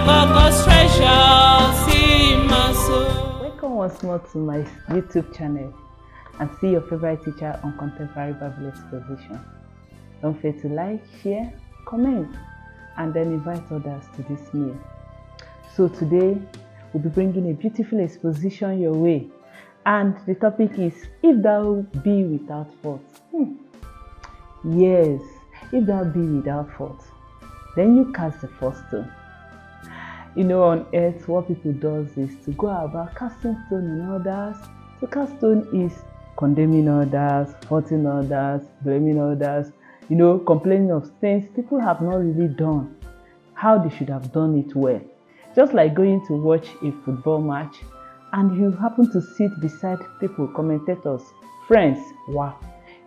God's treasures in my soul. Welcome once more to my YouTube channel and see your favorite teacher on contemporary Bible exposition. Don't forget to like, share, comment, and then invite others to this meal. So today we'll be bringing a beautiful exposition your way, and the topic is if thou be without fault. Yes, if thou be without fault, then you cast the first stone. You know, on earth, what people do is to go about casting stone in others. To cast stone is condemning others, faulting others, blaming others, complaining of things people have not really done, how they should have done it well. Just like going to watch a football match and you happen to sit beside people, commentators, friends. Wow.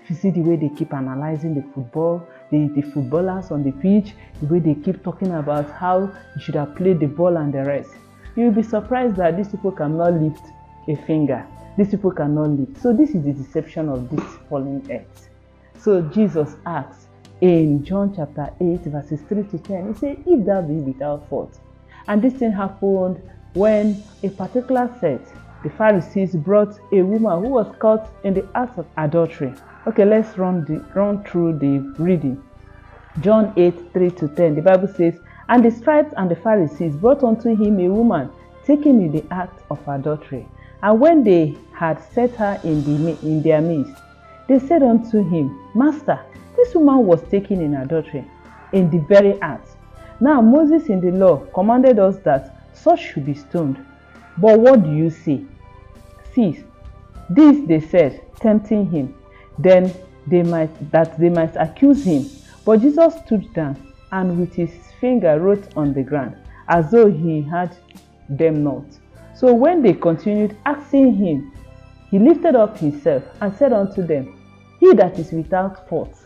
If you see the way they keep analyzing the football, the footballers on the pitch, the way they keep talking about how you should have played the ball and the rest, you'll be surprised that these people cannot lift a finger. These people cannot lift. So this is the deception of this fallen earth. So Jesus asks in John chapter 8 verses 3 to 10, he said, if thou be without fault. And this thing happened when a particular set, the Pharisees, brought a woman who was caught in the act of adultery. Okay, let's run through the reading. John 8, 3 to 10, the Bible says, and the scribes and the Pharisees brought unto him a woman taken in the act of adultery. And when they had set her in their midst, they said unto him, Master, this woman was taken in adultery, in the very act. Now Moses in the law commanded us that such should be stoned. But what do you say? See, this they said, tempting him, then they might accuse him. But Jesus stood down and with his finger wrote on the ground, as though he had them not. So when they continued asking him, he lifted up himself and said unto them, he that is without fault,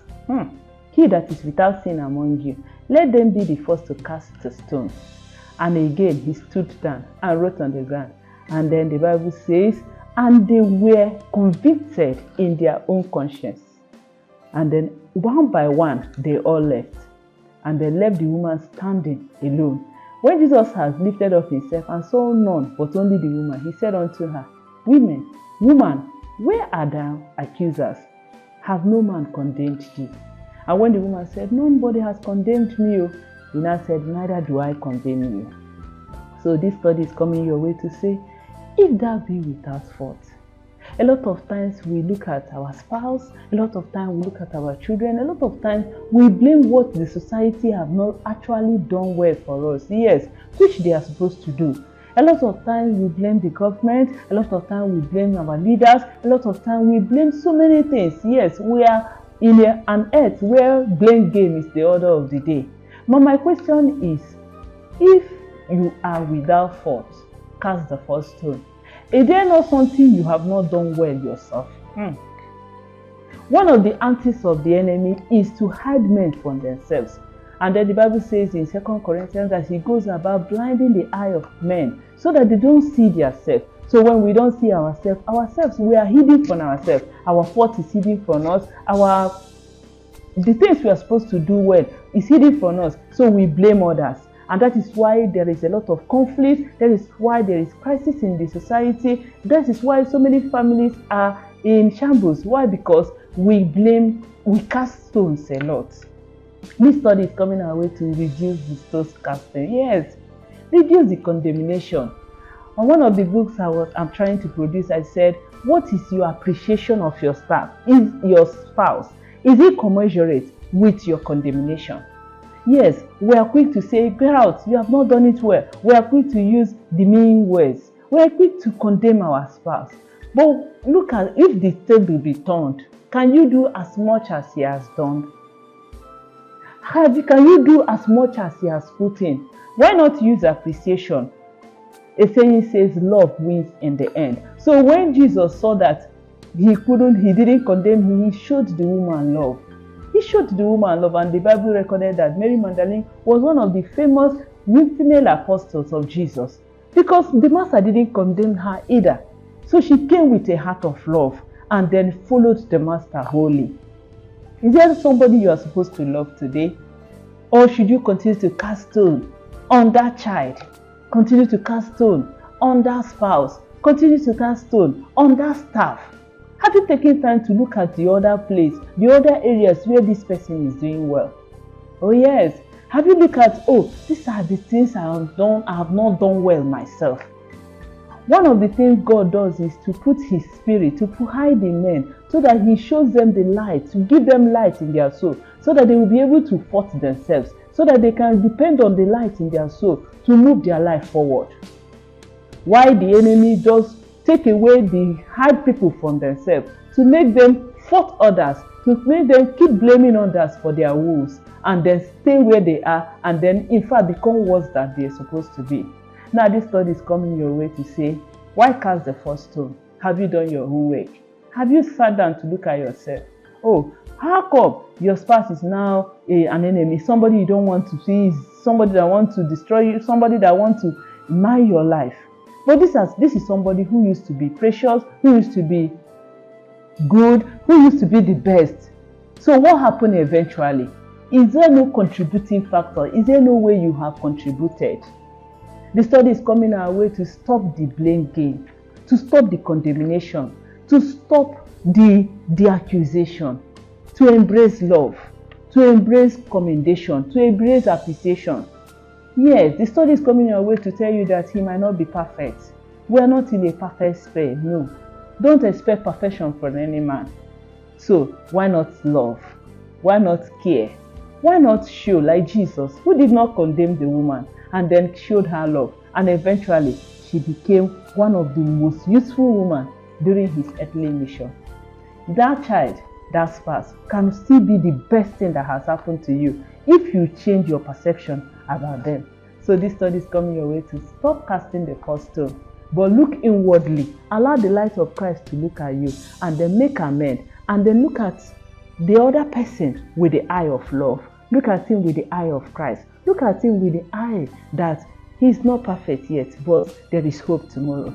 he that is without sin among you, let them be the first to cast the stone. And again he stood down and wrote on the ground. And then the Bible says, and they were convicted in their own conscience. And then one by one they all left. And they left the woman standing alone. When Jesus had lifted up himself and saw none but only the woman, he said unto her, woman, where are thy accusers? Have no man condemned thee? And when the woman said, nobody has condemned me, he now said, neither do I condemn you. So this study is coming your way to say, if thou be without fault. A lot of times we look at our spouse, a lot of times we look at our children, a lot of times we blame what the society have not actually done well for us, yes, which they are supposed to do. A lot of times we blame the government, a lot of times we blame our leaders, a lot of times we blame so many things. Yes, we are in an earth where blame game is the order of the day. But my question is, if you are without fault, cast the first stone. Is there not something you have not done well yourself? One of the antics of the enemy is to hide men from themselves. And then the Bible says in 2 Corinthians that he goes about blinding the eye of men so that they don't see themselves. So when we don't see ourselves, we are hidden from ourselves. Our fault is hidden from us. The things we are supposed to do well is hidden from us. So we blame others. And that is why there is a lot of conflict. That is why there is crisis in the society. That is why so many families are in shambles. Why? Because we cast stones a lot. This study is coming our way to reduce the stone casting. Yes, reduce the condemnation. On one of the books I'm trying to produce, I said, what is your appreciation of your spouse? Is your spouse, is it commensurate with your condemnation? Yes, we are quick to say, get out, you have not done it well. We are quick to use demeaning words. We are quick to condemn our spouse. But look at, if the table be turned, can you do as much as he has done? Can you do as much as he has put in? Why not use appreciation? A saying says love wins in the end. So when Jesus saw that he didn't condemn him, he showed the woman love. He showed the woman love, and the Bible recorded that Mary Magdalene was one of the famous female apostles of Jesus, because the master didn't condemn her either. So she came with a heart of love and then followed the master wholly. Is there somebody you are supposed to love today? Or should you continue to cast stone? on that child, continue to cast stone on that spouse, continue to cast stone on that staff. Have you taken time to look at the other place, the other areas where this person is doing well? Oh yes. Have you looked at, oh, these are the things I have not done well myself. One of the things God does is to put His Spirit, to hide in men, so that He shows them the light, to give them light in their soul, so that they will be able to fight themselves, so that they can depend on the light in their soul to move their life forward. Why the enemy just take away the hard people from themselves, to make them fight others, to make them keep blaming others for their woes, and then stay where they are, and then in fact become worse than they are supposed to be. Now this study is coming your way to say, why cast the first stone? Have you done your homework? Have you sat down to look at yourself? Oh, how come your spouse is now an enemy? Somebody you don't want to see, somebody that wants to destroy you, somebody that wants to mar your life. But this is somebody who used to be precious, who used to be good, who used to be the best. So what happened eventually? Is there no contributing factor? Is there no way you have contributed? The study is coming our way to stop the blame game, to stop the condemnation, to stop the accusation, to embrace love, to embrace commendation, to embrace appreciation. Yes, the study is coming our way to tell you that he might not be perfect. We are not in a perfect sphere, no. Don't expect perfection from any man. So why not love? Why not care? Why not show like Jesus, who did not condemn the woman and then showed her love, and eventually she became one of the most useful women during his earthly mission. That child, that spouse, can still be the best thing that has happened to you if you change your perception about them. So this study is coming your way to stop casting the first stone, but look inwardly. Allow the light of Christ to look at you, and then make amends, and then look at the other person with the eye of love. Look at him with the eye of Christ. Look at him with the eye that he's not perfect yet, but there is hope tomorrow.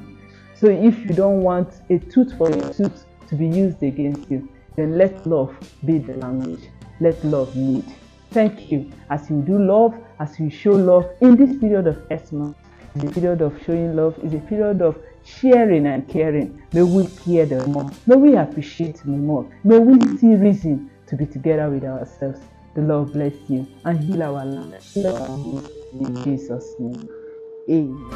So if you don't want a tooth for your tooth to be used against you, then let love be the language. Let love lead. Thank you. As you do love, as you show love in this period of Christmas, the period of showing love is a period of sharing and caring. May we care the more. May we appreciate the more. May we see reason to be together with ourselves. The Lord bless you and heal our land. Heal our homes in Jesus' name. Amen.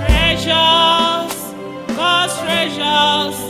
Treasures, God's treasures.